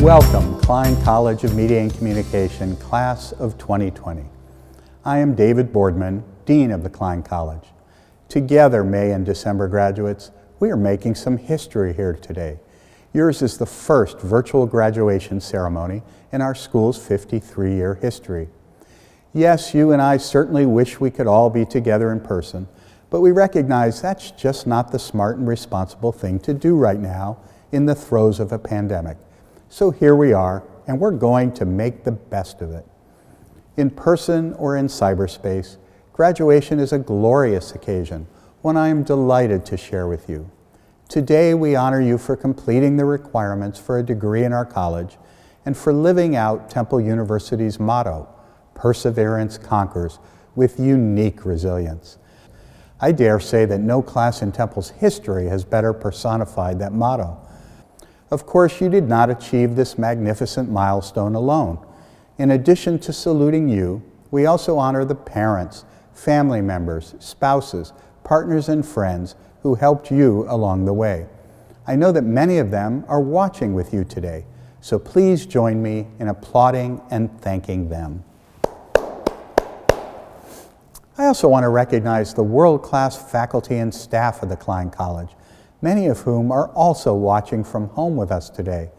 Welcome, Klein College of Media and Communication, Class of 2020. I am David Boardman, Dean of the Klein College. Together, May and December graduates, we are making some history here today. Yours is the first virtual graduation ceremony in our school's 53-year history. Yes, you and I certainly wish we could all be together in person, but we recognize that's just not the smart and responsible thing to do right now in the throes of a pandemic. So here we are, and we're going to make the best of it. In person or in cyberspace, graduation is a glorious occasion, one I am delighted to share with you. Today we honor you for completing the requirements for a degree in our college and for living out Temple University's motto, Perseverance Conquers, with unique resilience. I dare say that no class in Temple's history has better personified that motto. Of course, you did not achieve this magnificent milestone alone. In addition to saluting you, we also honor the parents, family members, spouses, partners, and friends who helped you along the way. I know that many of them are watching with you today, so please join me in applauding and thanking them. I also want to recognize the world-class faculty and staff of the Klein College, many of whom are also watching from home with us today.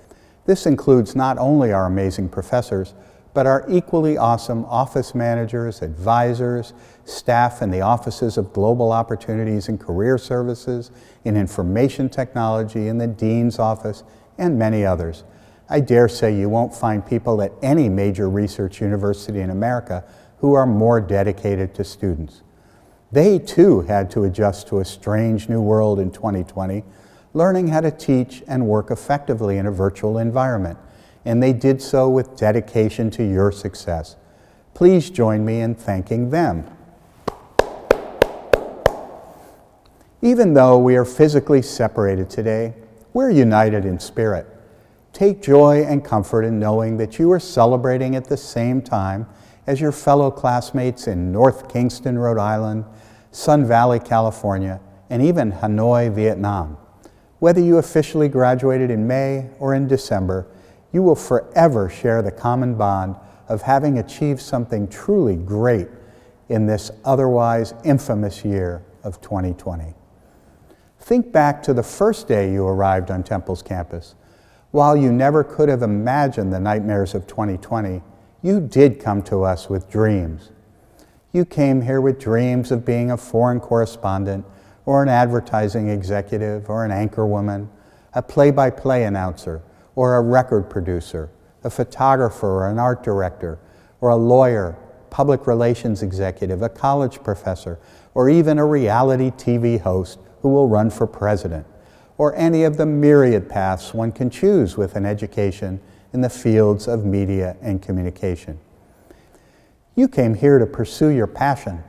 This includes not only our amazing professors, but our equally awesome office managers, advisors, staff in the offices of Global Opportunities and Career Services, in Information Technology, in the Dean's Office, and many others. I dare say you won't find people at any major research university in America who are more dedicated to students. They too had to adjust to a strange new world in 2020, learning how to teach and work effectively in a virtual environment, and they did so with dedication to your success. Please join me in thanking them. Even though we are physically separated today, we're united in spirit. Take joy and comfort in knowing that you are celebrating at the same time as your fellow classmates in North Kingston, Rhode Island, Sun Valley, California, and even Hanoi, Vietnam. Whether you officially graduated in May or in December, you will forever share the common bond of having achieved something truly great in this otherwise infamous year of 2020. Think back to the first day you arrived on Temple's campus. While you never could have imagined the nightmares of 2020, you did come to us with dreams. You came here with dreams of being a foreign correspondent or an advertising executive or an anchorwoman, a play-by-play announcer or a record producer, a photographer or an art director, or a lawyer, public relations executive, a college professor, or even a reality TV host who will run for president, or any of the myriad paths one can choose with an education in the fields of media and communication. You came here to pursue your passion,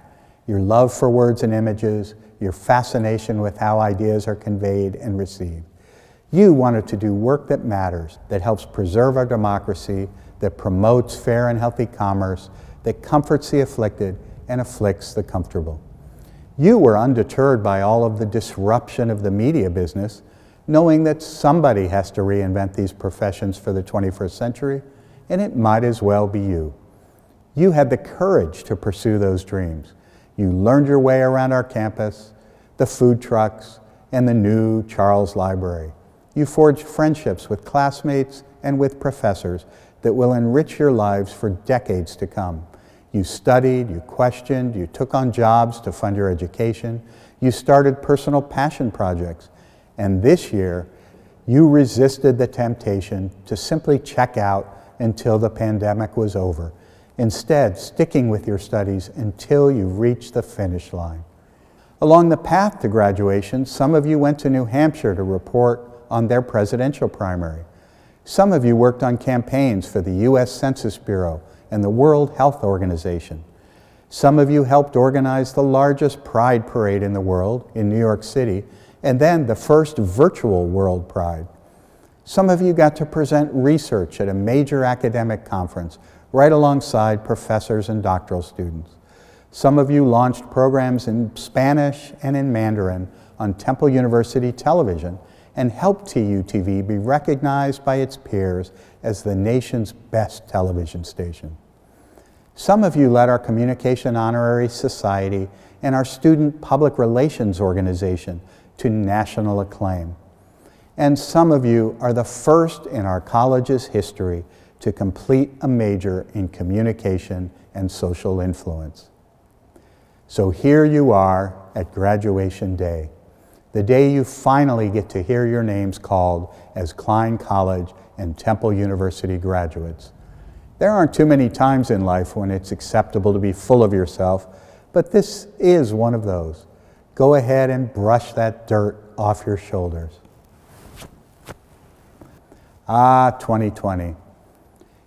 your love for words and images, your fascination with how ideas are conveyed and received. You wanted to do work that matters, that helps preserve our democracy, that promotes fair and healthy commerce, that comforts the afflicted and afflicts the comfortable. You were undeterred by all of the disruption of the media business, knowing that somebody has to reinvent these professions for the 21st century, and it might as well be you. You had the courage to pursue those dreams. You learned your way around our campus, the food trucks, and the new Charles Library. You forged friendships with classmates and with professors that will enrich your lives for decades to come. You studied, you questioned, you took on jobs to fund your education, you started personal passion projects, and this year, you resisted the temptation to simply check out until the pandemic was over, instead sticking with your studies until you reached the finish line. Along the path to graduation, some of you went to New Hampshire to report on their presidential primary. Some of you worked on campaigns for the U.S. Census Bureau and the World Health Organization. Some of you helped organize the largest Pride Parade in the world in New York City, and then the first virtual World Pride. Some of you got to present research at a major academic conference right alongside professors and doctoral students. Some of you launched programs in Spanish and in Mandarin on Temple University television and helped TUTV be recognized by its peers as the nation's best television station. Some of you led our Communication Honorary Society and our Student Public Relations Organization to national acclaim. And some of you are the first in our college's history to complete a major in communication and social influence. So here you are at graduation day, the day you finally get to hear your names called as Klein College and Temple University graduates. There aren't too many times in life when it's acceptable to be full of yourself, but this is one of those. Go ahead and brush that dirt off your shoulders. 2020.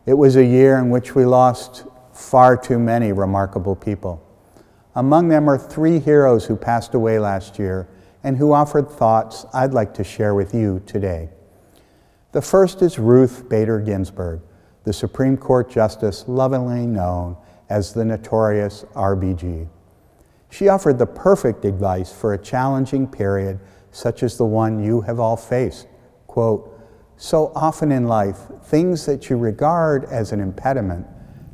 It was a year in which we lost far too many remarkable people. Among them are 3 heroes who passed away last year and who offered thoughts I'd like to share with you today. The first is Ruth Bader Ginsburg, the Supreme Court Justice lovingly known as the notorious RBG. She offered the perfect advice for a challenging period such as the one you have all faced. Quote, "So often in life, things that you regard as an impediment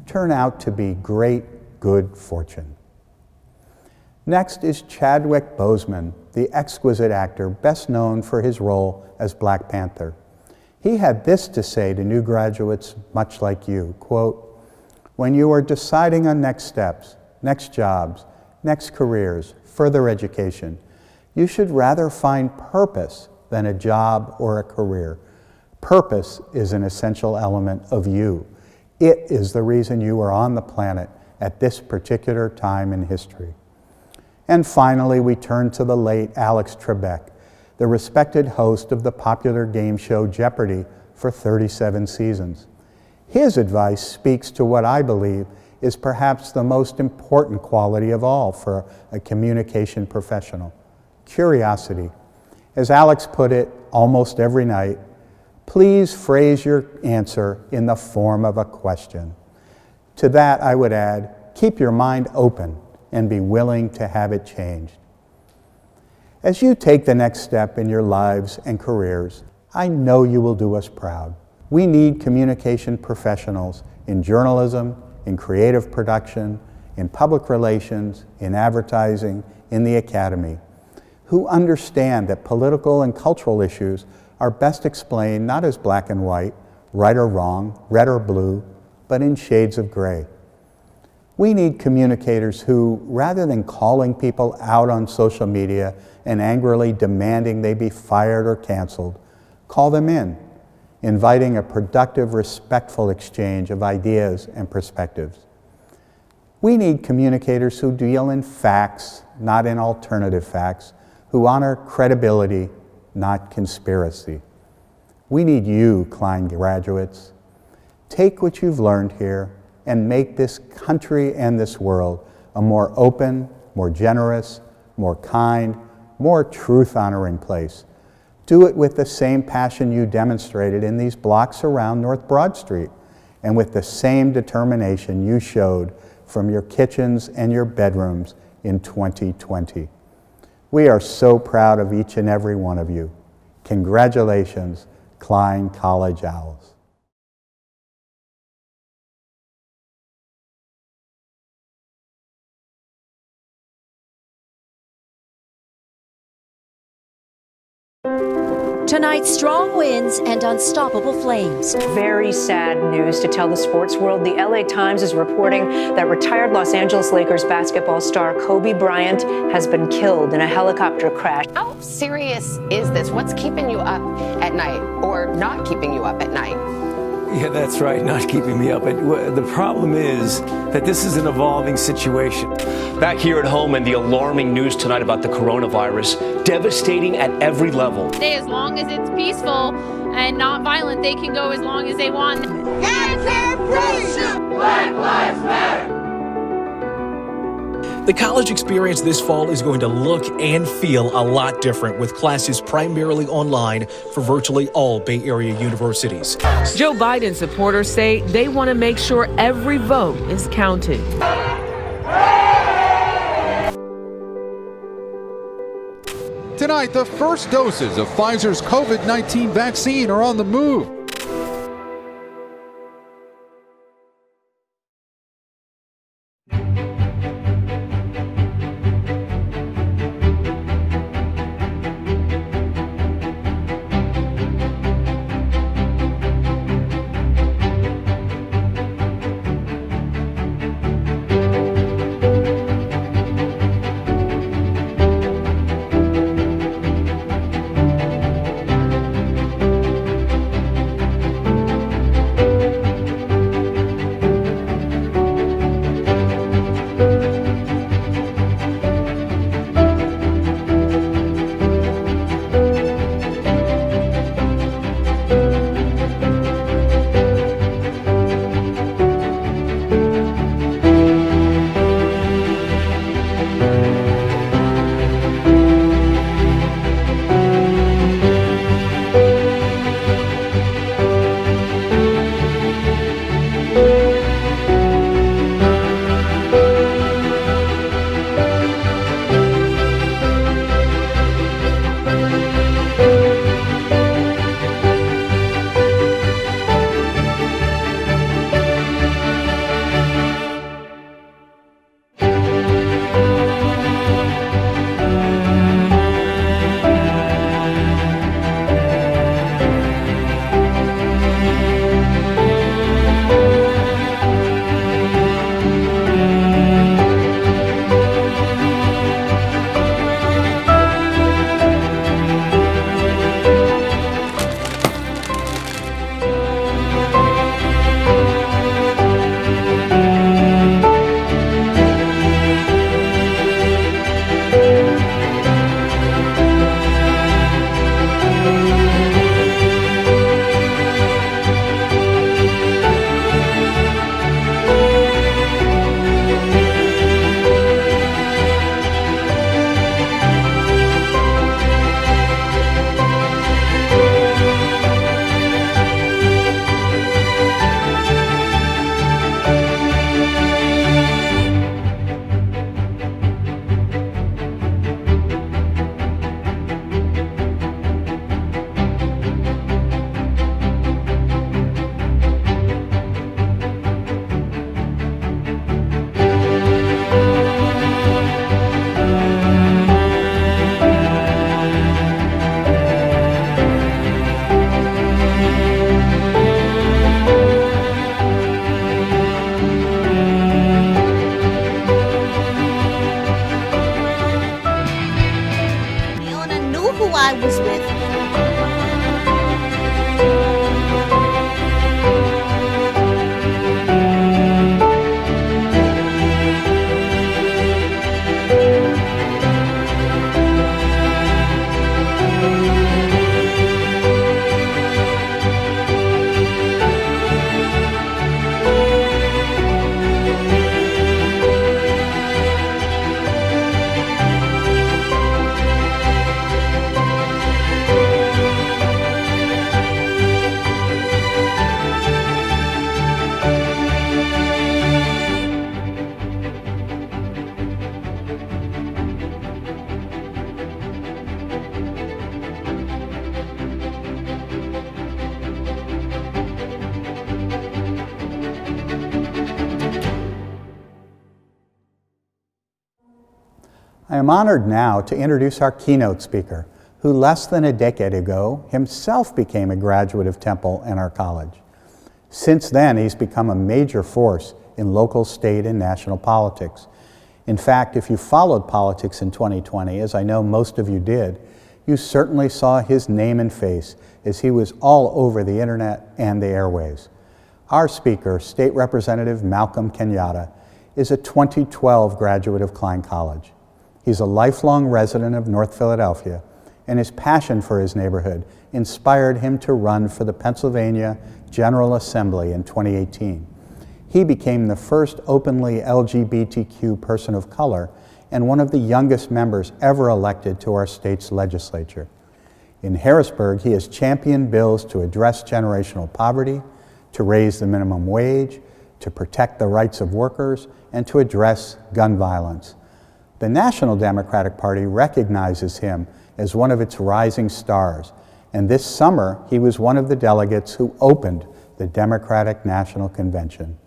turn out to be great good fortune." Next is Chadwick Boseman, the exquisite actor best known for his role as Black Panther. He had this to say to new graduates much like you, quote, "When you are deciding on next steps, next jobs, next careers, further education, you should rather find purpose than a job or a career. Purpose is an essential element of you. It is the reason you are on the planet at this particular time in history." And finally, we turn to the late Alex Trebek, the respected host of the popular game show Jeopardy for 37 seasons. His advice speaks to what I believe is perhaps the most important quality of all for a communication professional: curiosity. As Alex put it almost every night, please phrase your answer in the form of a question. To that, I would add, keep your mind open and be willing to have it changed. As you take the next step in your lives and careers, I know you will do us proud. We need communication professionals in journalism, in creative production, in public relations, in advertising, in the academy, who understand that political and cultural issues are best explained not as black and white, right or wrong, red or blue, but in shades of gray. We need communicators who, rather than calling people out on social media and angrily demanding they be fired or canceled, call them in, inviting a productive, respectful exchange of ideas and perspectives. We need communicators who deal in facts, not in alternative facts, who honor credibility, not conspiracy. We need you, Klein graduates. Take what you've learned here and make this country and this world a more open, more generous, more kind, more truth-honoring place. Do it with the same passion you demonstrated in these blocks around North Broad Street, and with the same determination you showed from your kitchens and your bedrooms in 2020. We are so proud of each and every one of you. Congratulations, Klein College Owls. Tonight's strong winds and unstoppable flames. Very sad news to tell the sports world. The LA Times is reporting that retired Los Angeles Lakers basketball star Kobe Bryant has been killed in a helicopter crash. How serious is this? What's keeping you up at night or not keeping you up at night? Yeah, that's right, not keeping me up. The problem is that this is an evolving situation. Back here at home, and the alarming news tonight about the coronavirus, devastating at every level. As long as it's peaceful and not violent, they can go as long as they want. Black Lives Matter! The college experience this fall is going to look and feel a lot different, with classes primarily online for virtually all Bay Area universities. Joe Biden supporters say they want to make sure every vote is counted. Tonight, the first doses of Pfizer's COVID-19 vaccine are on the move. I am honored now to introduce our keynote speaker, who less than a decade ago himself became a graduate of Temple and our college. Since then, he's become a major force in local, state, and national politics. In fact, if you followed politics in 2020, as I know most of you did, you certainly saw his name and face as he was all over the internet and the airwaves. Our speaker, State Representative Malcomn Kenyatta, is a 2012 graduate of Klein College. He's a lifelong resident of North Philadelphia, and his passion for his neighborhood inspired him to run for the Pennsylvania General Assembly in 2018. He became the first openly LGBTQ person of color and one of the youngest members ever elected to our state's legislature. In Harrisburg, he has championed bills to address generational poverty, to raise the minimum wage, to protect the rights of workers, and to address gun violence. The National Democratic Party recognizes him as one of its rising stars, and this summer he was one of the delegates who opened the Democratic National Convention.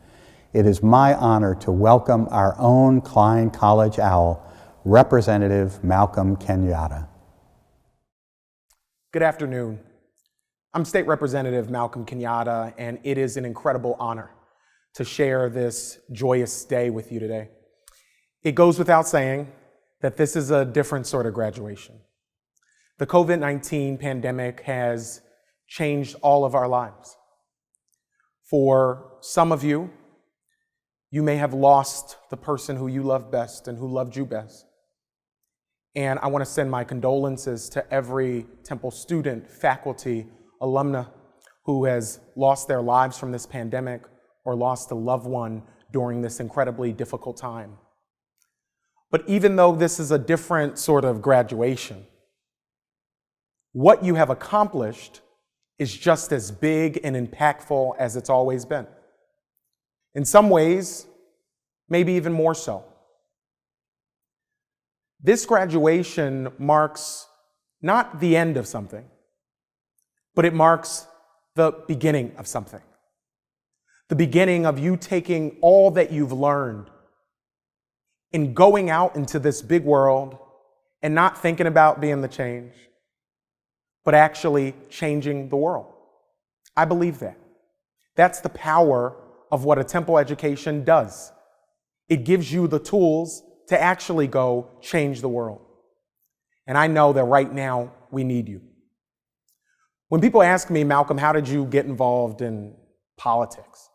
It is my honor to welcome our own Klein College owl, Representative Malcomn Kenyatta. Good afternoon. I'm State Representative Malcomn Kenyatta, and it is an incredible honor to share this joyous day with you today. It goes without saying that this is a different sort of graduation. The COVID-19 pandemic has changed all of our lives. For some of you, you may have lost the person who you love best and who loved you best. And I want to send my condolences to every Temple student, faculty, alumna who has lost their lives from this pandemic or lost a loved one during this incredibly difficult time. But even though this is a different sort of graduation, what you have accomplished is just as big and impactful as it's always been. In some ways, maybe even more so. This graduation marks not the end of something, but it marks the beginning of something. The beginning of you taking all that you've learned and going out into this big world and not thinking about being the change, but actually changing the world. I believe that. That's the power of what a Temple education does. It gives you the tools to actually go change the world. And I know that right now we need you. When people ask me, Malcolm, how did you get involved in politics?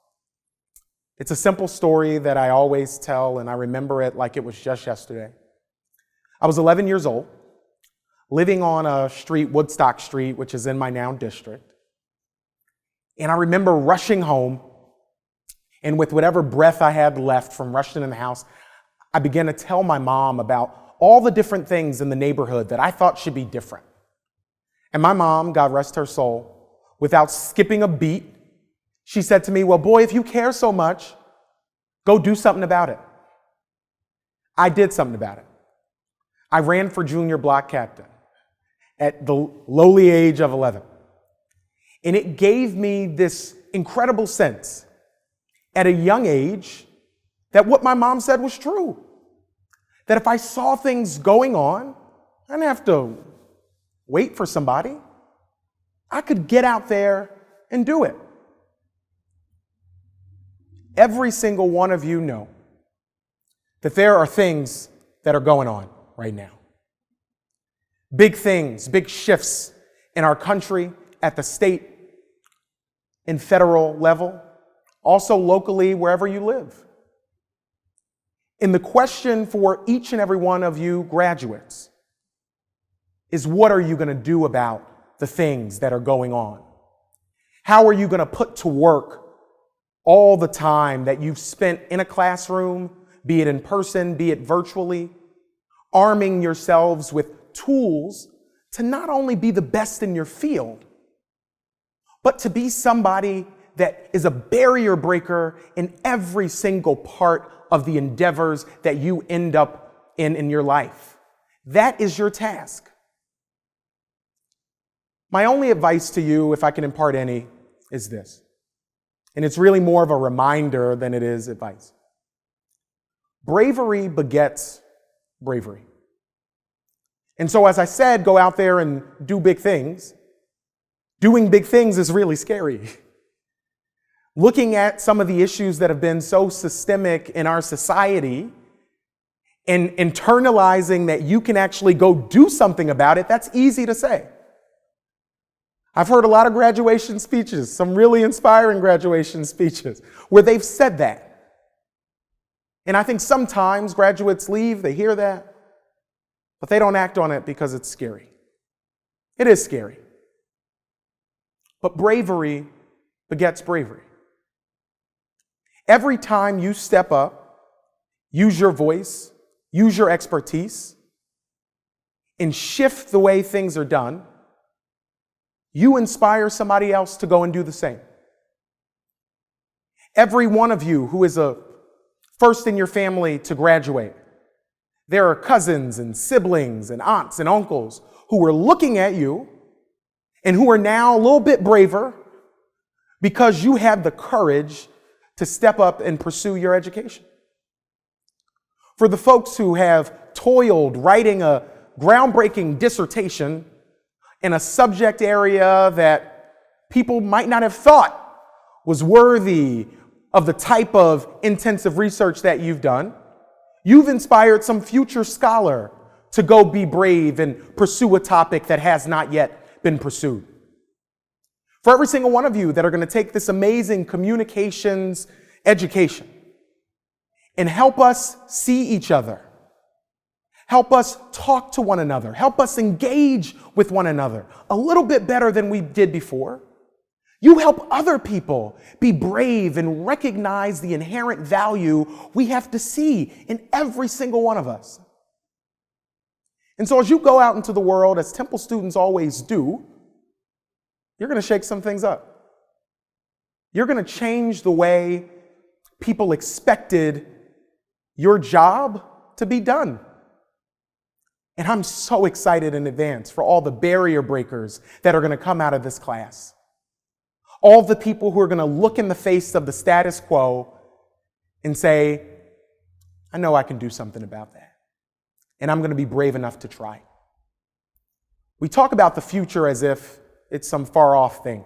It's a simple story that I always tell, and I remember it like it was just yesterday. I was 11 years old, living on a street, Woodstock Street, which is in my now district. And I remember rushing home, and with whatever breath I had left from rushing in the house, I began to tell my mom about all the different things in the neighborhood that I thought should be different. And my mom, God rest her soul, without skipping a beat, she said to me, well, boy, if you care so much, go do something about it. I did something about it. I ran for junior block captain at the lowly age of 11. And it gave me this incredible sense at a young age that what my mom said was true. That if I saw things going on, I didn't have to wait for somebody. I could get out there and do it. Every single one of you know that there are things that are going on right now. Big things, big shifts in our country at the state and federal level, also locally wherever you live. And the question for each and every one of you graduates is, what are you going to do about the things that are going on? How are you going to put to work all the time that you've spent in a classroom, be it in person, be it virtually, arming yourselves with tools to not only be the best in your field, but to be somebody that is a barrier breaker in every single part of the endeavors that you end up in your life? That is your task. My only advice to you, if I can impart any, is this. And it's really more of a reminder than it is advice. Bravery begets bravery. And so, as I said, go out there and do big things. Doing big things is really scary. Looking at some of the issues that have been so systemic in our society and internalizing that you can actually go do something about it, that's easy to say. I've heard a lot of graduation speeches, some really inspiring graduation speeches, where they've said that. And I think sometimes graduates leave, they hear that, but they don't act on it because it's scary. It is scary. But bravery begets bravery. Every time you step up, use your voice, use your expertise, and shift the way things are done, you inspire somebody else to go and do the same. Every one of you who is a first in your family to graduate, there are cousins and siblings and aunts and uncles who were looking at you and who are now a little bit braver because you had the courage to step up and pursue your education. For the folks who have toiled writing a groundbreaking dissertation in a subject area that people might not have thought was worthy of the type of intensive research that you've done, you've inspired some future scholar to go be brave and pursue a topic that has not yet been pursued. For every single one of you that are going to take this amazing communications education and help us see each other, help us talk to one another, help us engage with one another a little bit better than we did before. You help other people be brave and recognize the inherent value we have to see in every single one of us. And so as you go out into the world, as Temple students always do, you're going to shake some things up. You're going to change the way people expected your job to be done. And I'm so excited in advance for all the barrier breakers that are going to come out of this class. All the people who are going to look in the face of the status quo and say, I know I can do something about that. And I'm going to be brave enough to try. We talk about the future as if it's some far off thing.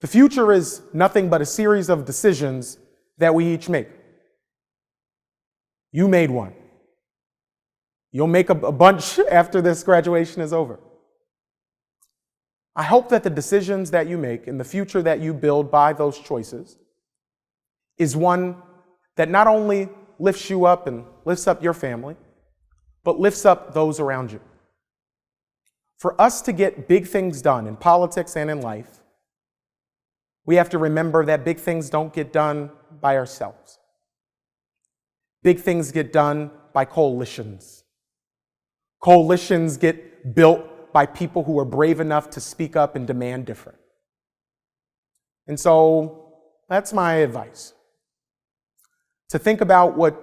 The future is nothing but a series of decisions that we each make. You made one. You'll make a bunch after this graduation is over. I hope that the decisions that you make and the future that you build by those choices is one that not only lifts you up and lifts up your family, but lifts up those around you. For us to get big things done in politics and in life, we have to remember that big things don't get done by ourselves. Big things get done by coalitions. Coalitions get built by people who are brave enough to speak up and demand different. And so that's my advice. To think about what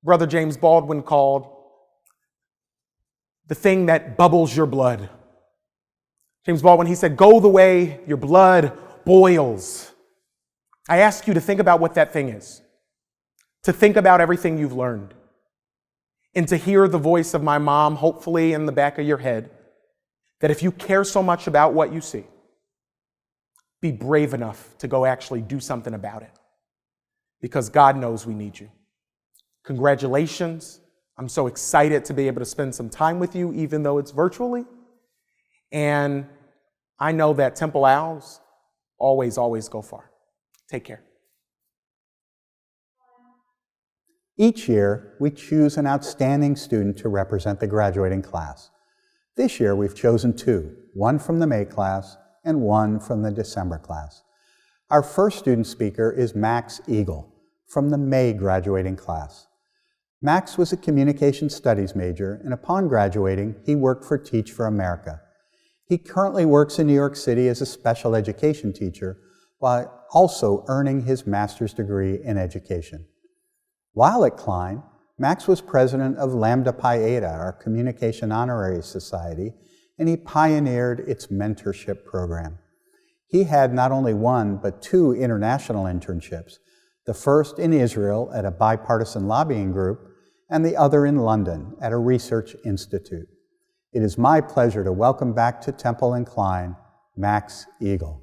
Brother James Baldwin called the thing that bubbles your blood. James Baldwin, he said, go the way your blood boils. I ask you to think about what that thing is. To think about everything you've learned. And to hear the voice of my mom, hopefully in the back of your head, that if you care so much about what you see, be brave enough to go actually do something about it. Because God knows we need you. Congratulations. I'm so excited to be able to spend some time with you, even though it's virtually. And I know that Temple Owls always go far. Take care. Each year, we choose an outstanding student to represent the graduating class. This year, we've chosen two, one from the May class and one from the December class. Our first student speaker is Max Eagle from the May graduating class. Max was a communication studies major, and upon graduating, he worked for Teach for America. He currently works in New York City as a special education teacher, while also earning his master's degree in education. While at Klein, Max was president of Lambda Pi Eta, our Communication Honorary Society, and he pioneered its mentorship program. He had not only one, but two international internships, the first in Israel at a bipartisan lobbying group, and the other in London at a research institute. It is my pleasure to welcome back to Temple and Klein, Max Eagle.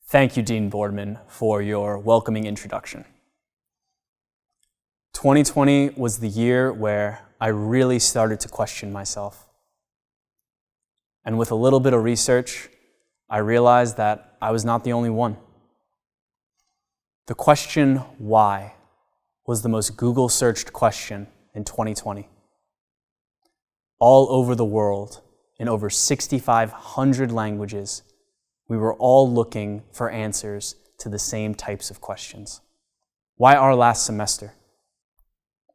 Thank you, Dean Boardman, for your welcoming introduction. 2020 was the year where I really started to question myself. And with a little bit of research, I realized that I was not the only one. The question why was the most Google searched question in 2020. All over the world, in over 6,500 languages, we were all looking for answers to the same types of questions. Why our last semester?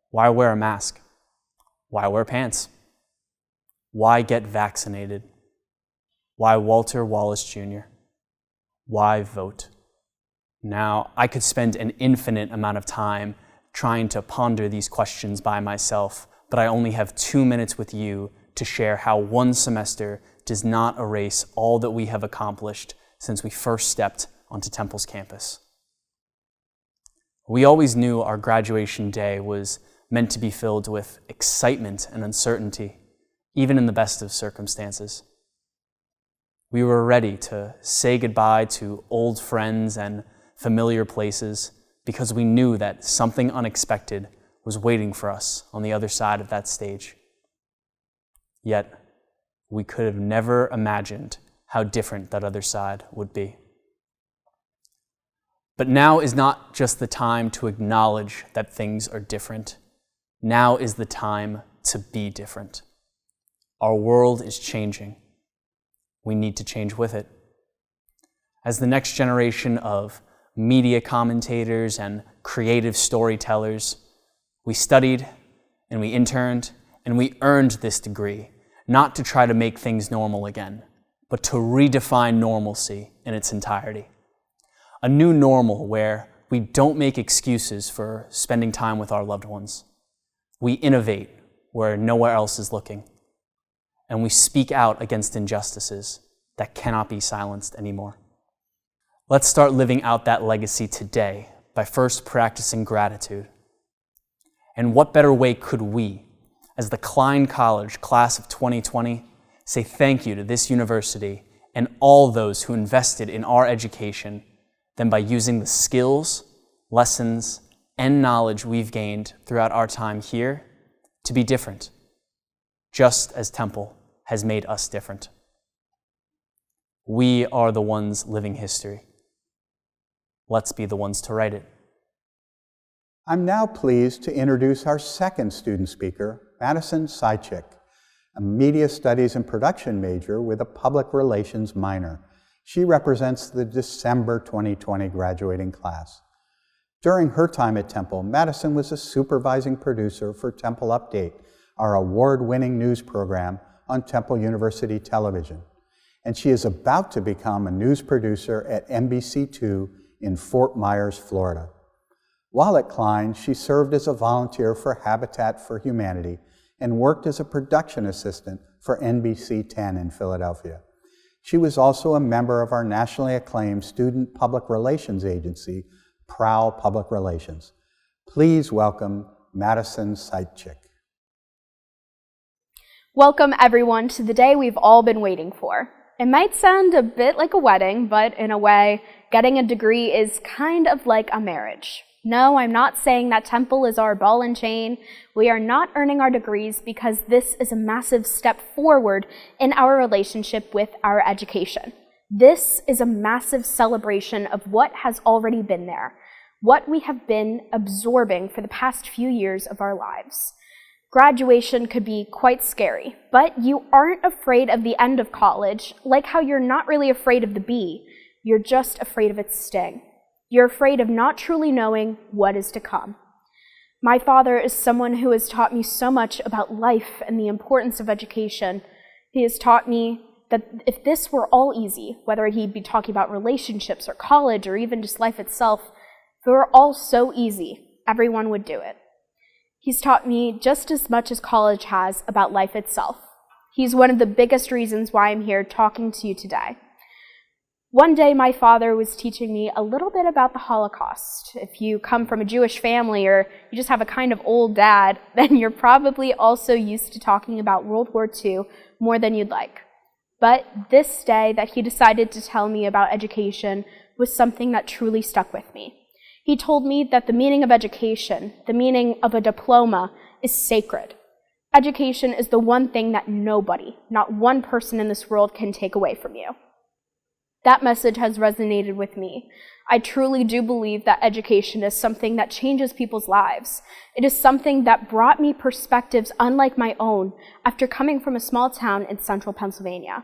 Why wear a mask? Why wear pants? Why get vaccinated? Why Walter Wallace Jr.? Why vote? Now, I could spend an infinite amount of time trying to ponder these questions by myself, but I only have 2 minutes with you to share how one semester does not erase all that we have accomplished since we first stepped onto Temple's campus. We always knew our graduation day was meant to be filled with excitement and uncertainty, even in the best of circumstances. We were ready to say goodbye to old friends and familiar places because we knew that something unexpected was waiting for us on the other side of that stage. Yet, we could have never imagined how different that other side would be. But now is not just the time to acknowledge that things are different. Now is the time to be different. Our world is changing. We need to change with it. As the next generation of media commentators and creative storytellers, we studied and we interned and we earned this degree, not to try to make things normal again, but to redefine normalcy in its entirety. A new normal where we don't make excuses for spending time with our loved ones. We innovate where nowhere else is looking. And we speak out against injustices that cannot be silenced anymore. Let's start living out that legacy today by first practicing gratitude. And what better way could we, as the Klein College class of 2020, say thank you to this university and all those who invested in our education than by using the skills, lessons, and knowledge we've gained throughout our time here to be different, just as Temple has made us different. We are the ones living history. Let's be the ones to write it. I'm now pleased to introduce our second student speaker, Madison Seitchik, a media studies and production major with a public relations minor. She represents the December 2020 graduating class. During her time at Temple, Madison was a supervising producer for Temple Update, our award-winning news program on Temple University Television. And she is about to become a news producer at NBC2 in Fort Myers, Florida. While at Klein, she served as a volunteer for Habitat for Humanity and worked as a production assistant for NBC 10 in Philadelphia. She was also a member of our nationally acclaimed student public relations agency, Prowl Public Relations. Please welcome Madison Seitchik. Welcome everyone to the day we've all been waiting for. It might sound a bit like a wedding, but in a way, getting a degree is kind of like a marriage. No, I'm not saying that Temple is our ball and chain. We are not earning our degrees because this is a massive step forward in our relationship with our education. This is a massive celebration of what has already been there, what we have been absorbing for the past few years of our lives. Graduation could be quite scary, but you aren't afraid of the end of college, like how you're not really afraid of the bee. You're just afraid of its sting. You're afraid of not truly knowing what is to come. My father is someone who has taught me so much about life and the importance of education. He has taught me that if this were all easy, whether he'd be talking about relationships or college or even just life itself, if it were all so easy, everyone would do it. He's taught me just as much as college has about life itself. He's one of the biggest reasons why I'm here talking to you today. One day, my father was teaching me a little bit about the Holocaust. If you come from a Jewish family or you just have a kind of old dad, then you're probably also used to talking about World War II more than you'd like. But this day that he decided to tell me about education was something that truly stuck with me. He told me that the meaning of education, the meaning of a diploma, is sacred. Education is the one thing that nobody, not one person in this world, can take away from you. That message has resonated with me. I truly do believe that education is something that changes people's lives. It is something that brought me perspectives unlike my own after coming from a small town in central Pennsylvania.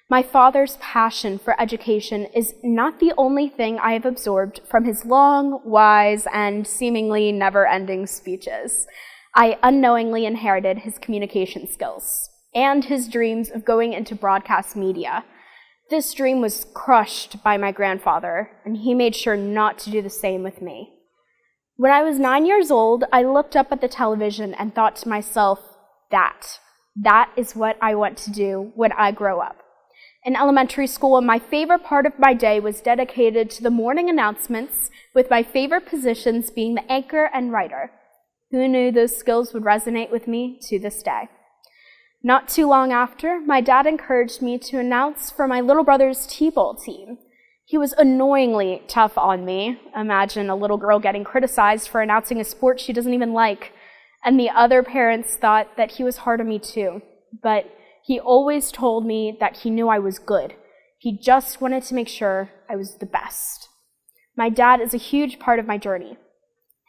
My father's passion for education is not the only thing I have absorbed from his long, wise, and seemingly never-ending speeches. I unknowingly inherited his communication skills and his dreams of going into broadcast media. This dream was crushed by my grandfather, and he made sure not to do the same with me. When I was 9 years old, I looked up at the television and thought to myself, that is what I want to do when I grow up. In elementary school, my favorite part of my day was dedicated to the morning announcements, with my favorite positions being the anchor and writer. Who knew those skills would resonate with me to this day? Not too long after, my dad encouraged me to announce for my little brother's t-ball team. He was annoyingly tough on me. Imagine a little girl getting criticized for announcing a sport she doesn't even like. And the other parents thought that he was hard on me too. But he always told me that he knew I was good. He just wanted to make sure I was the best. My dad is a huge part of my journey.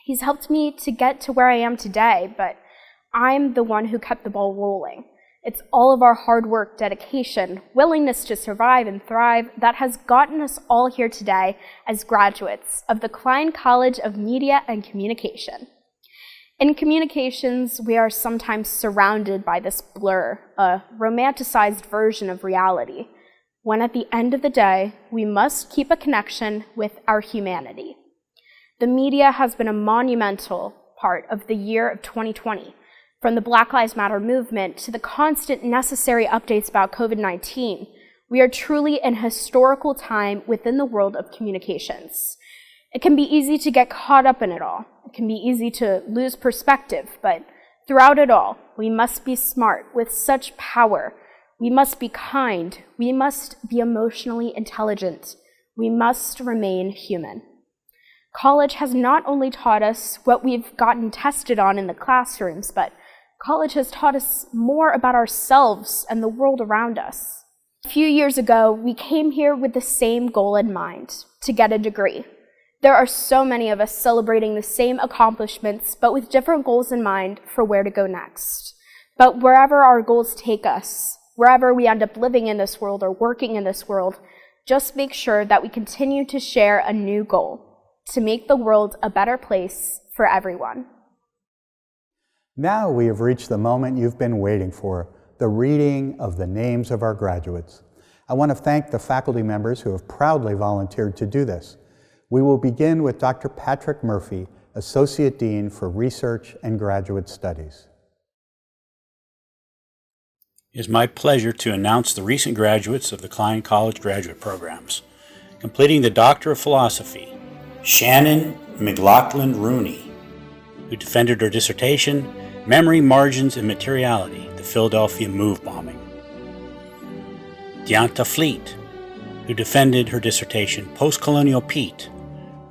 He's helped me to get to where I am today, but I'm the one who kept the ball rolling. It's all of our hard work, dedication, willingness to survive and thrive that has gotten us all here today as graduates of the Klein College of Media and Communication. In communications, we are sometimes surrounded by this blur, a romanticized version of reality, when at the end of the day, we must keep a connection with our humanity. The media has been a monumental part of the year of 2020. From the Black Lives Matter movement to the constant necessary updates about COVID-19, we are truly in a historical time within the world of communications. It can be easy to get caught up in it all. It can be easy to lose perspective, but throughout it all, we must be smart with such power. We must be kind. We must be emotionally intelligent. We must remain human. College has not only taught us what we've gotten tested on in the classrooms, but college has taught us more about ourselves and the world around us. A few years ago, we came here with the same goal in mind, to get a degree. There are so many of us celebrating the same accomplishments, but with different goals in mind for where to go next. But wherever our goals take us, wherever we end up living in this world or working in this world, just make sure that we continue to share a new goal, to make the world a better place for everyone. Now we have reached the moment you've been waiting for, the reading of the names of our graduates. I want to thank the faculty members who have proudly volunteered to do this. We will begin with Dr. Patrick Murphy, Associate Dean for Research and Graduate Studies. It is my pleasure to announce the recent graduates of the Klein College graduate programs. Completing the Doctor of Philosophy, Shannon McLaughlin Rooney, who defended her dissertation, Memory, Margins, and Materiality, the Philadelphia Move Bombing. Deonta Fleet, who defended her dissertation, Postcolonial Pete,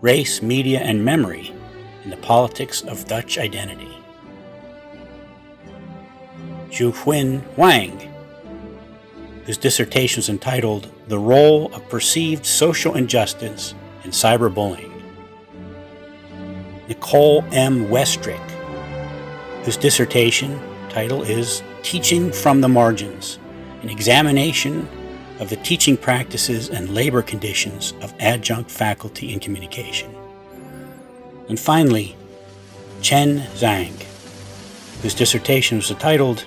Race, Media, and Memory in the Politics of Dutch Identity. Zhuhuin Wang, whose dissertation was entitled The Role of Perceived Social Injustice in Cyberbullying. Nicole M. Westrick, whose dissertation title is Teaching from the Margins, an examination of the teaching practices and labor conditions of adjunct faculty in communication. And finally, Chen Zhang, whose dissertation was entitled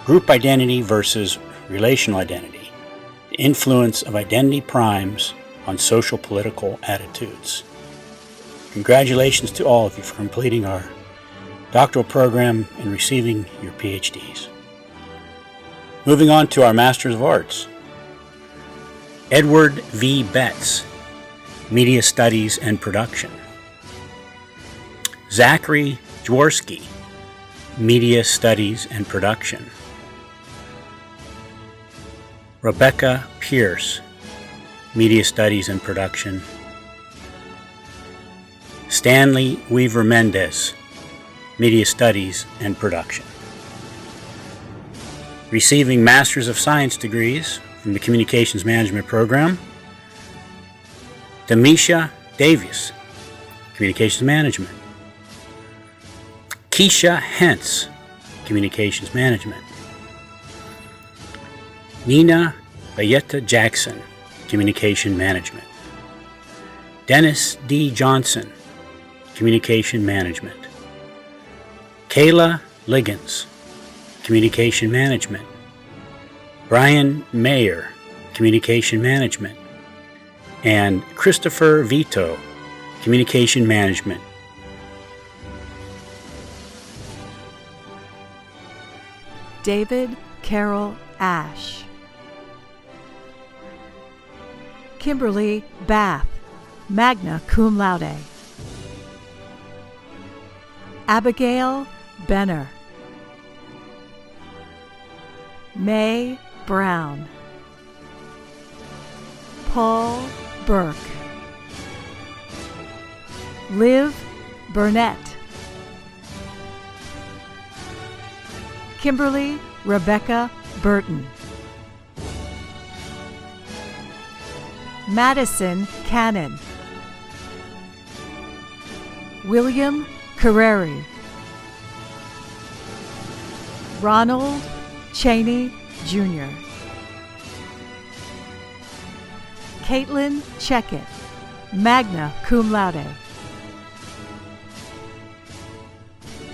Group Identity versus Relational Identity, the Influence of Identity Primes on Social Political Attitudes. Congratulations to all of you for completing our doctoral program and receiving your PhDs. Moving on to our Masters of Arts. Edward V. Betts, Media Studies and Production. Zachary Jaworski, Media Studies and Production. Rebecca Pierce, Media Studies and Production. Stanley Weaver Mendez, Media Studies and Production. Receiving Masters of Science degrees from the Communications Management Program, Demisha Davis, Communications Management. Keisha Hentz, Communications Management. Nina Bayetta Jackson, Communication Management. Dennis D. Johnson, Communication Management. Kayla Liggins, Communication Management. Brian Mayer, Communication Management. And Christopher Vito, Communication Management, David Carroll Ash. Kimberly Bath, magna cum laude. Abigail Benner. May Brown. Paul Burke. Liv Burnett. Kimberly Rebecca Burton. Madison Cannon. William Carreri. Ronald Cheney Jr. Caitlin Checkett, magna cum laude.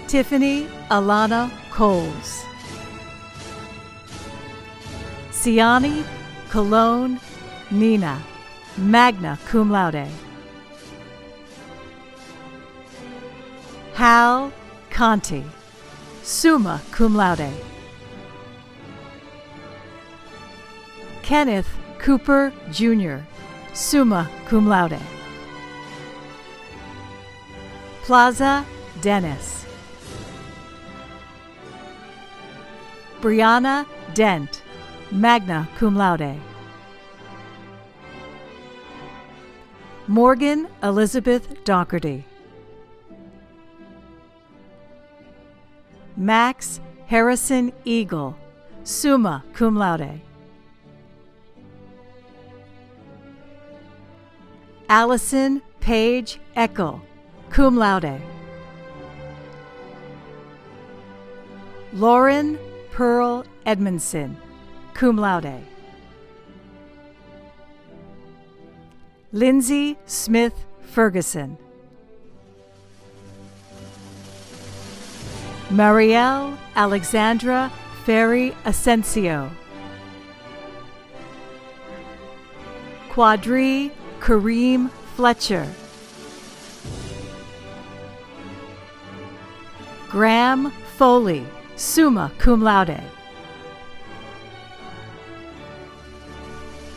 Tiffany Alana Coles. Siani Cologne Nina, magna cum laude. Hal Conti, summa cum laude. Kenneth Cooper Jr., summa cum laude. Plaza Dennis. Brianna Dent, magna cum laude. Morgan Elizabeth Doherty. Max Harrison Eagle, summa cum laude. Allison Page Eckel, cum laude. Lauren Pearl Edmondson, cum laude. Lindsay Smith Ferguson. Marielle Alexandra Ferry Asensio. Quadri Kareem Fletcher. Graham Foley, summa cum laude.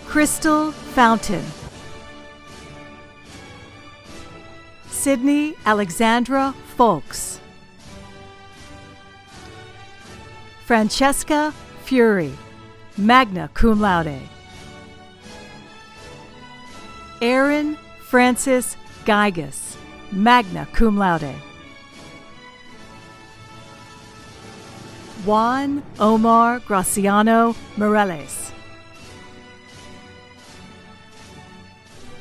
Crystal Fountain. Sydney Alexandra Folks. Francesca Fury, magna cum laude. Aaron Francis Geigus, magna cum laude. Juan Omar Graciano Morales.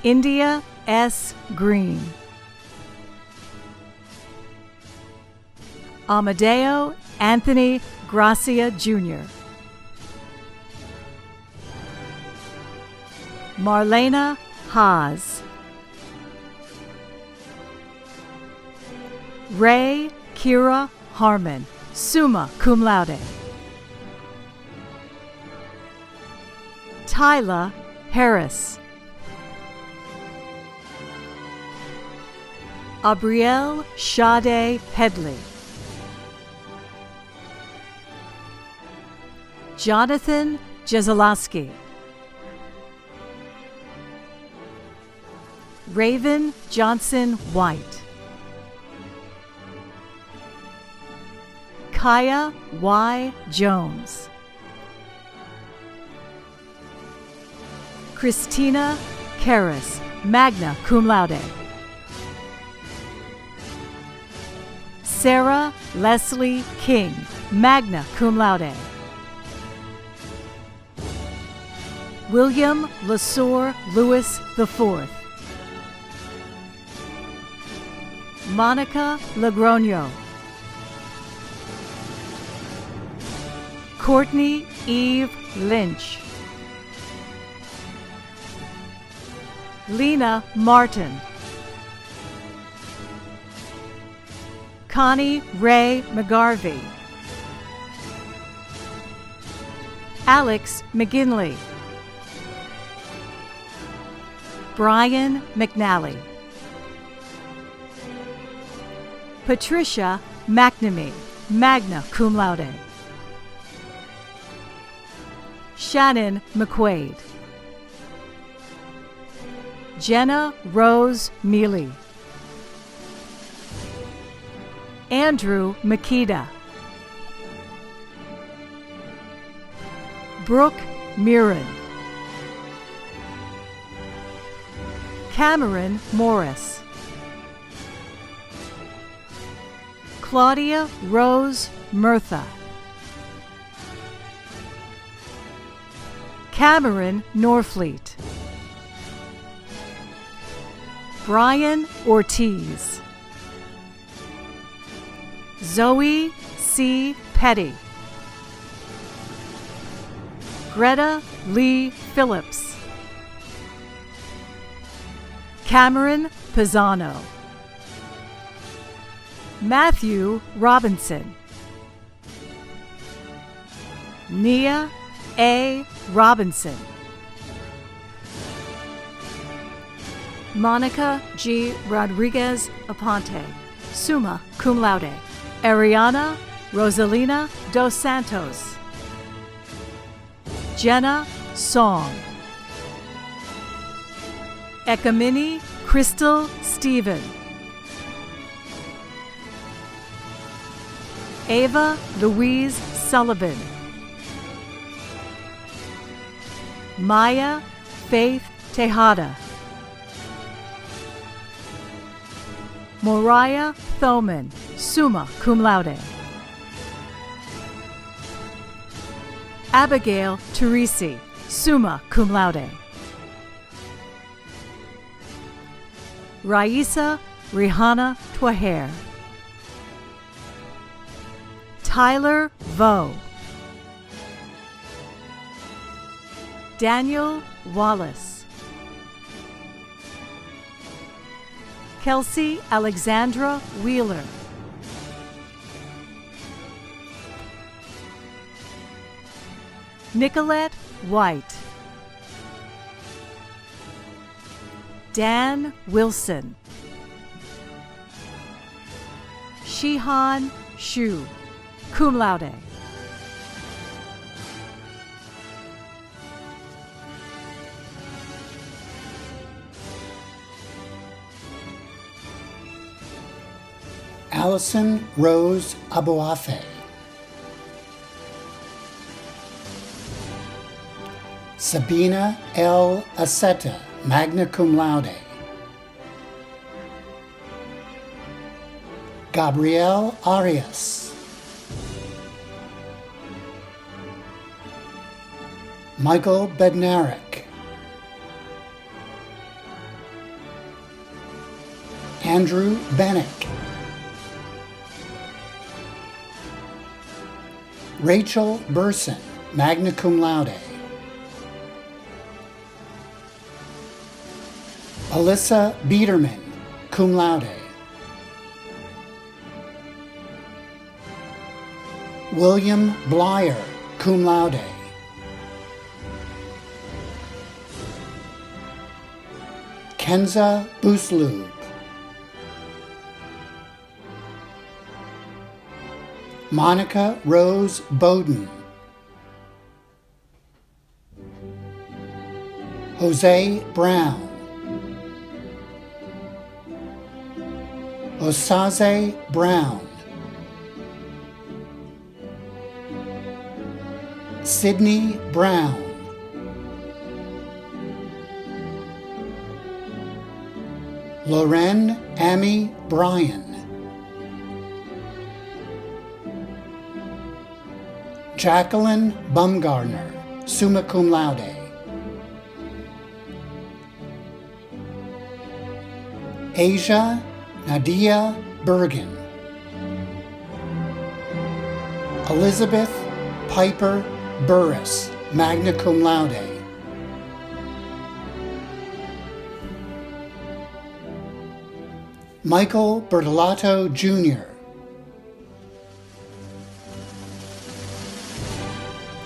India S. Green. Amadeo Anthony Gracia Jr. Marlena Haas. Ray Kira Harmon, summa cum laude. Tyla Harris. Abrielle Sade Headley. Jonathan Jezelowski. Raven Johnson White. Kaya Y. Jones. Christina Karras, magna cum laude. Sarah Leslie King, magna cum laude. William LeSoeur Lewis IV. Monica Lagrogno. Courtney Eve Lynch. Lena Martin. Connie Ray McGarvey. Alex McGinley. Brian McNally. Patricia McNamee, magna cum laude. Shannon McQuaid. Jenna Rose Mealy. Andrew Makita. Brooke Mirren. Cameron Morris. Claudia Rose Murtha. Cameron Norfleet. Brian Ortiz. Zoe C. Petty. Greta Lee Phillips. Cameron Pisano. Matthew Robinson. Nia A. Robinson. Monica G. Rodriguez Aponte, summa cum laude. Ariana Rosalina dos Santos. Jenna Song. Ekamini Crystal Stephen. Ava Louise Sullivan. Maya Faith Tejada. Moriah Thoman, summa cum laude. Abigail Teresi, summa cum laude. Raisa Rihanna Twaher. Tyler Vo. Daniel Wallace. Kelsey Alexandra Wheeler. Nicolette White. Dan Wilson. Shihan Shu, cum laude. Allison Rose Aboafe. Sabina L. Aceta, magna cum laude. Gabrielle Arias. Michael Bednarik. Andrew Bennick. Rachel Burson, magna cum laude. Alyssa Biederman, cum laude. William Blyer, cum laude. Kenza Buslub. Monica Rose Bowden. Jose Brown. Osaze Brown. Sydney Brown. Loren Amy Bryan. Jacqueline Bumgarner, summa cum laude. Asia Nadia Bergen. Elizabeth Piper Burris, magna cum laude. Michael Bertolato Jr.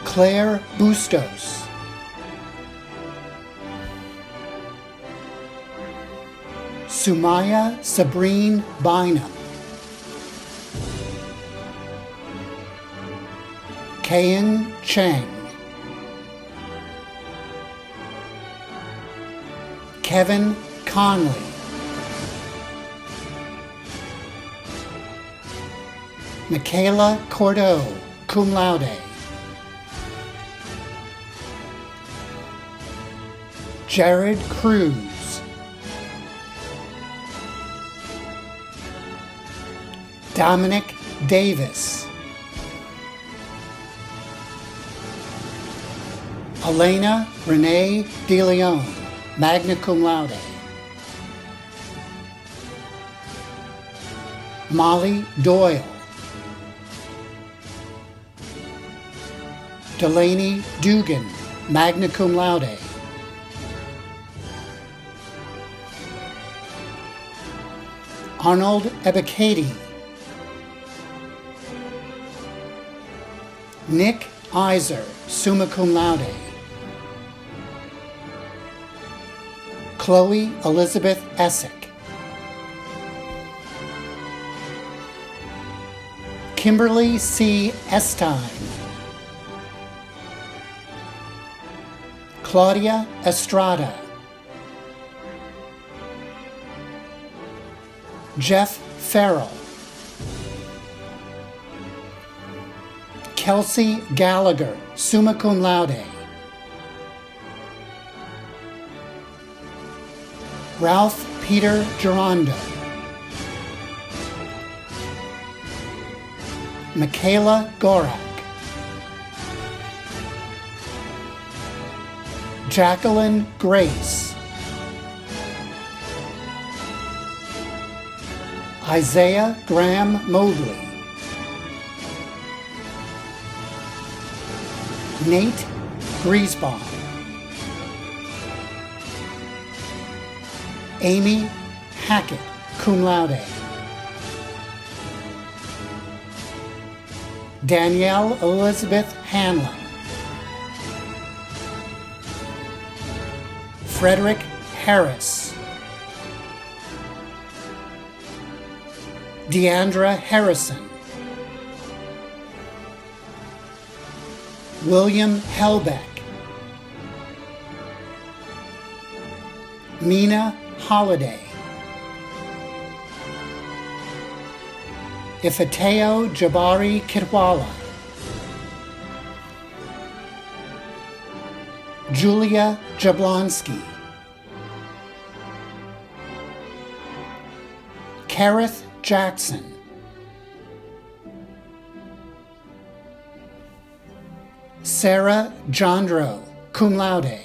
Claire Bustos. Sumaya Sabrine Bynum. Kayan Chang. Kevin Conley. Michaela Cordeau, cum laude. Jared Cruz. Dominic Davis. Elena Renee DeLeon, magna cum laude. Molly Doyle. Delaney Dugan, magna cum laude. Arnold Ebekati. Nick Iser, summa cum laude. Chloe Elizabeth Essick. Kimberly C. Estine. Claudia Estrada. Jeff Farrell. Kelsey Gallagher, summa cum laude. Ralph Peter Gerondo. Michaela Gorak. Jacqueline Grace. Isaiah Graham Mobley. Nate Griesbaum. Amy Hackett, cum laude. Danielle Elizabeth Hanlon. Frederick Harris. Deandra Harrison. William Helbeck. Mina Holiday. Ifateo Jabari Kitwala. Julia Jablonski. Kareth Jackson. Sarah Jandro, cum laude.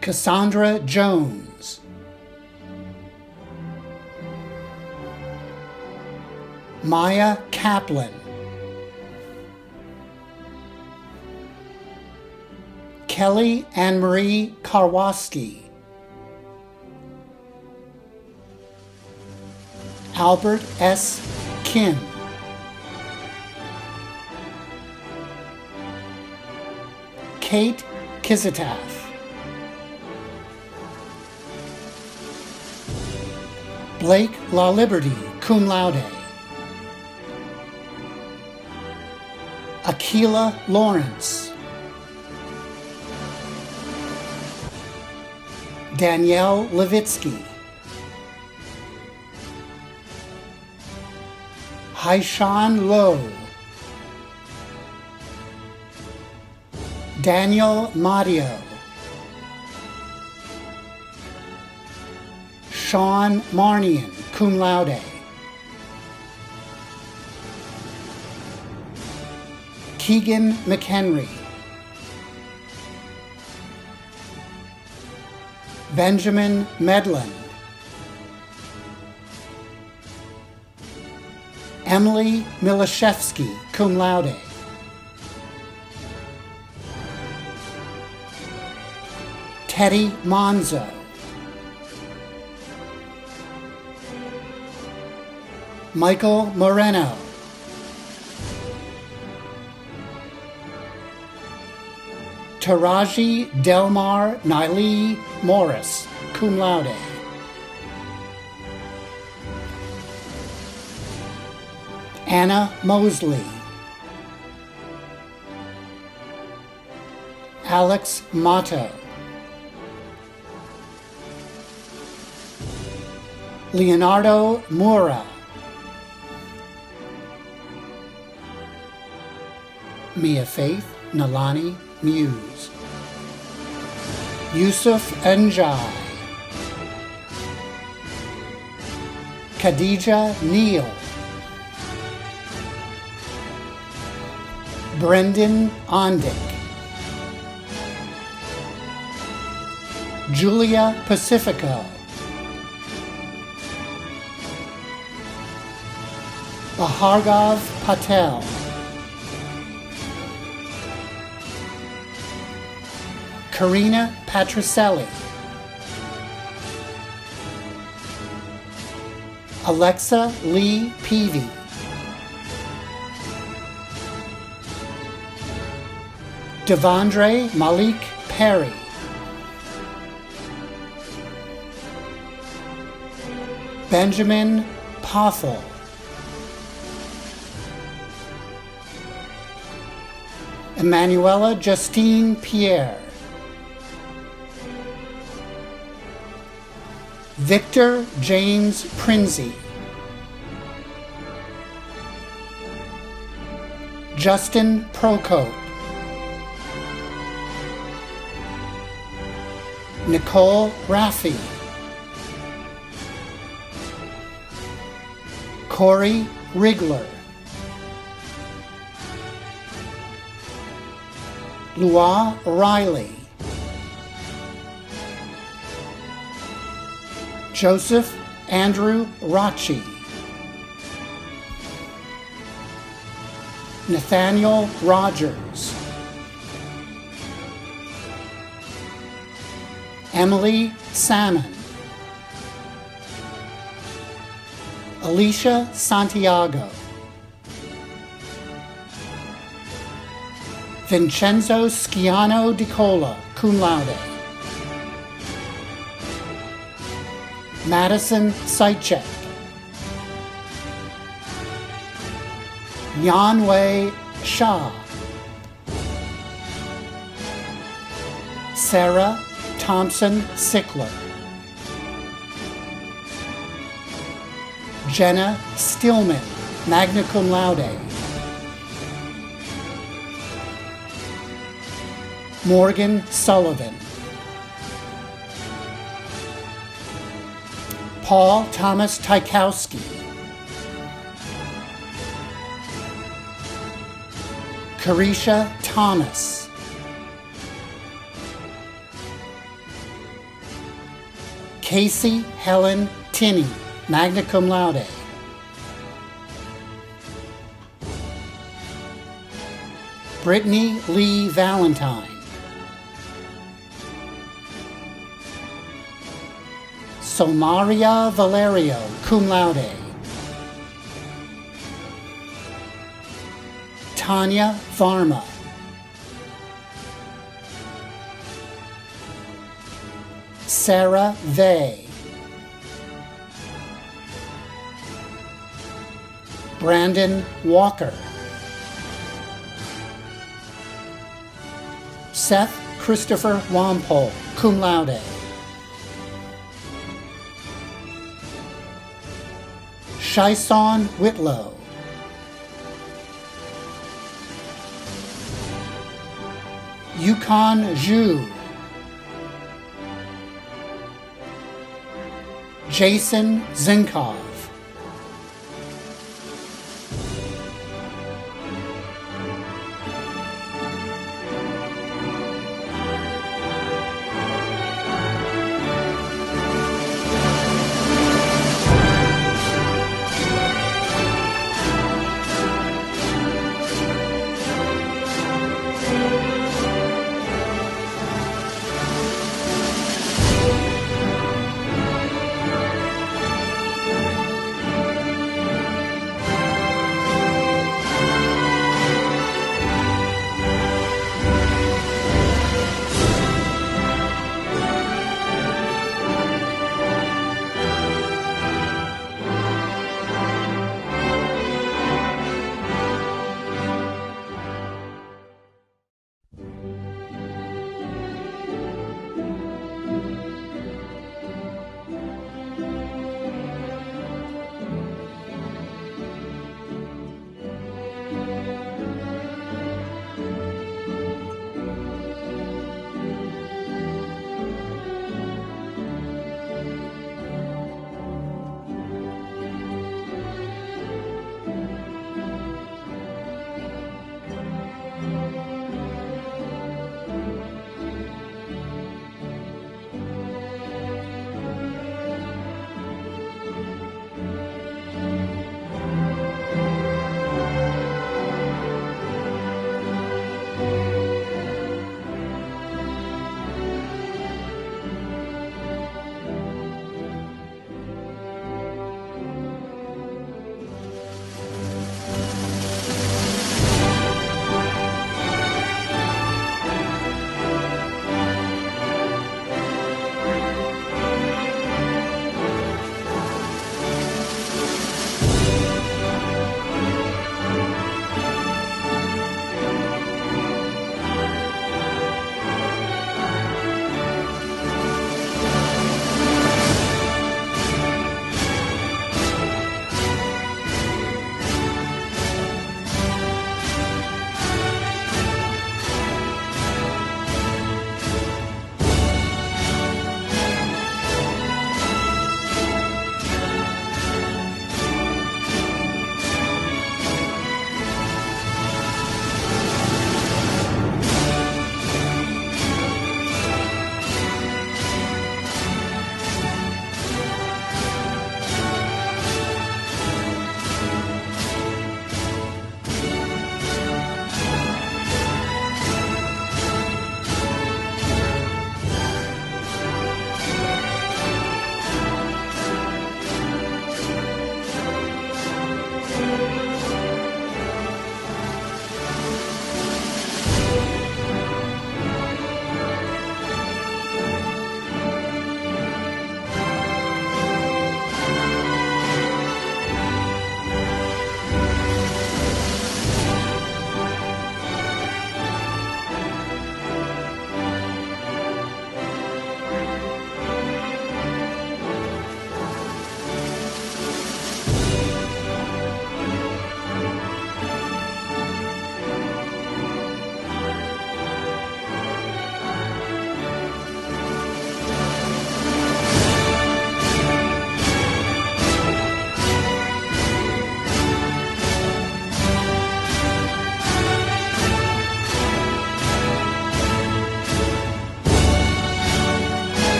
Cassandra Jones. Maya Kaplan. Kelly Anne Marie Karwoski. Albert S. Kim. Kate Kizitaff. Blake LaLiberty, cum laude. Akila Lawrence. Danielle Levitsky. Haishan Lowe. Daniel Mario. Sean Marnian, cum laude. Keegan McHenry. Benjamin Medlin. Emily Milashevsky, cum laude. Teddy Monzo. Michael Moreno. Taraji Delmar Naili Morris, cum laude. Anna Mosley. Alex Motto, Leonardo Mura, Mia Faith Nalani Muse, Yusuf Njai, Khadija Neal, Brendan Ondick, Julia Pacifico, Bhargav Patel, Karina Patricelli, Alexa Lee Peavy, Devondre Malik Perry, Benjamin Pothel, Emanuela Justine Pierre, Victor James Prinzi, Justin Procope, Nicole Raffi, Corey Rigler, Lua Riley, Joseph Andrew Rachi, Nathaniel Rogers, Emily Salmon, Alicia Santiago, Vincenzo Schiano Di Cola, cum laude, Madison Seitchik, Yanwei Shah, Sarah Thompson Sickler, Jenna Stillman, magna cum laude, Morgan Sullivan, Paul Thomas Tykowski, Carisha Thomas, Casey Helen Tinney, magna cum laude, Brittany Lee Valentine, Somaria Valerio, cum laude, Tanya Varma, Sarah Vey, Brandon Walker, Seth Christopher Wampole, cum laude, Shaison Whitlow, Yukon Zhu, Jason Zinkov,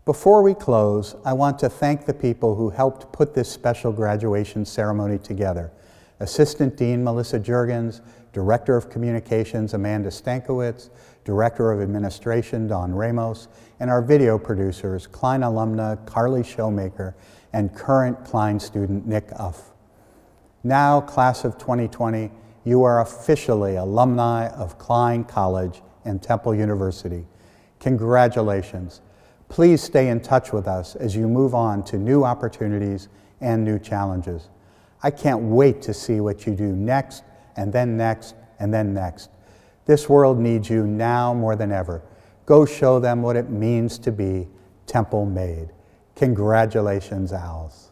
Before we close, I want to thank the people who helped put this special graduation ceremony together. Assistant Dean Melissa Juergens, Director of Communications Amanda Stankiewicz, Director of Administration Don Ramos, and our video producers, Klein alumna Carly Showmaker and current Klein student Nick Uff. Now, class of 2020, you are officially alumni of Klein College and Temple University. Congratulations. Please stay in touch with us as you move on to new opportunities and new challenges. I can't wait to see what you do next, and then next, and then next. This world needs you now more than ever. Go show them what it means to be Temple made. Congratulations, Owls.